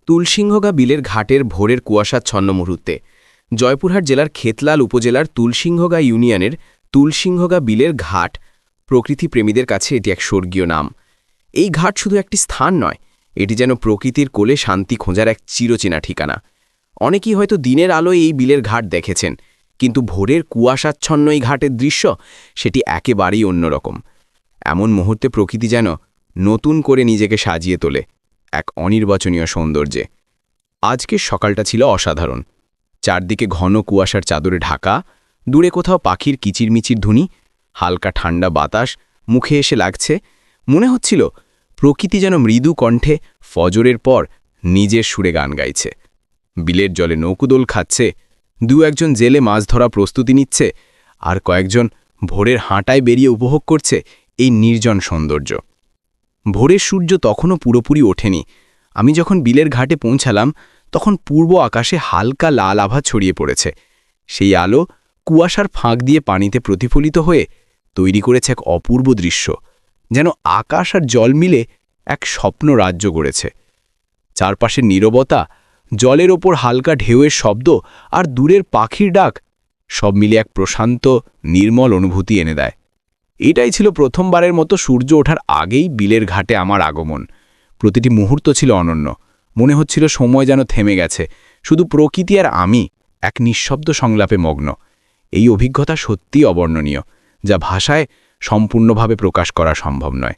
তুলসিংহগা বিলের ঘাটের ভোরের কুয়াশাচ্ছন্ন মুহূর্তে জয়পুরহাট জেলার খেতলাল উপজেলার তুলসিংহগা ইউনিয়নের তুলসিংহগা বিলের ঘাট প্রকৃতিপ্রেমীদের কাছে এটি এক স্বর্গীয় নাম। এই ঘাট শুধু একটি স্থান নয়, এটি যেন প্রকৃতির কোলে শান্তি খোঁজার এক চিরচেনা ঠিকানা। অনেকেই হয়তো দিনের আলোয় এই বিলের ঘাট দেখেছেন, কিন্তু ভোরের কুয়াশাচ্ছন্ন এই ঘাটের দৃশ্য সেটি একেবারেই অন্যরকম। এমন মুহূর্তে প্রকৃতি যেন নতুন করে নিজেকে সাজিয়ে তোলে এক অনির্বাচনীয় সৌন্দর্যে। আজকের সকালটা ছিল অসাধারণ। চারদিকে ঘন কুয়াশার চাদরে ঢাকা, দূরে কোথাও পাখির কিচিরমিচির ধ্বনি, হালকা ঠান্ডা বাতাস মুখে এসে লাগছে। মনে হচ্ছিল প্রকৃতি যেন মৃদু কণ্ঠে ফজরের পর নিজের সুরে গান গাইছে। বিলের জলে নৌকুদোল খাচ্ছে, একজন জেলে মাছ ধরা প্রস্তুতি নিচ্ছে, আর কয়েকজন ভোরের হাঁটায় বেরিয়ে উপভোগ করছে এই নির্জন সৌন্দর্য। ভোরের সূর্য তখনও পুরোপুরি ওঠেনি। আমি যখন বিলের ঘাটে পৌঁছালাম তখন পূর্ব আকাশে হালকা লাল আভা ছড়িয়ে পড়েছে। সেই আলো কুয়াশার ফাঁক দিয়ে পানিতে প্রতিফলিত হয়ে তৈরি করেছে এক অপূর্ব দৃশ্য, যেন আকাশ আর জল মিলে এক স্বপ্ন রাজ্য গড়েছে। চারপাশের নীরবতা, জলের ওপর হালকা ঢেউয়ের শব্দ আর দূরের পাখির ডাক সব মিলে এক প্রশান্ত নির্মল অনুভূতি এনে দেয়। এটাই ছিল প্রথমবারের মতো সূর্য ওঠার আগেই বিলের ঘাটে আমার আগমন। প্রতিটি মুহূর্ত ছিল অনন্য। মনে হচ্ছিল সময় যেন থেমে গেছে, শুধু প্রকৃতি আর আমি এক নিঃশব্দ সংলাপে মগ্ন। এই অভিজ্ঞতা সত্যিই অবর্ণনীয়, যা ভাষায় সম্পূর্ণভাবে প্রকাশ করা সম্ভব নয়।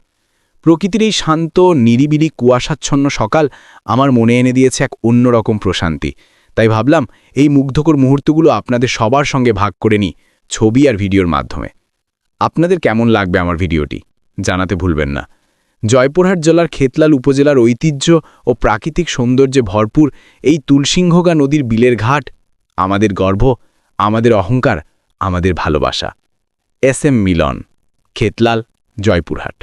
প্রকৃতির এই শান্ত নিরিবিলি কুয়াশাচ্ছন্ন সকাল আমার মনে এনে দিয়েছে এক অন্যরকম প্রশান্তি। তাই ভাবলাম এই মুগ্ধকর মুহূর্তগুলো আপনাদের সবার সঙ্গে ভাগ করে নিই ছবি আর ভিডিওর মাধ্যমে। আপনাদের কেমন লাগবে আমার ভিডিওটি জানাতে ভুলবেন না। জয়পুরহাট জেলার খেতলাল উপজেলার ঐতিহ্য ও প্রাকৃতিক সৌন্দর্যে ভরপুর এই তুলসিংহগা নদীর বিলের ঘাট আমাদের গর্ব, আমাদের অহংকার, আমাদের ভালোবাসা। এস এম মিলন, খেতলাল, জয়পুরহাট।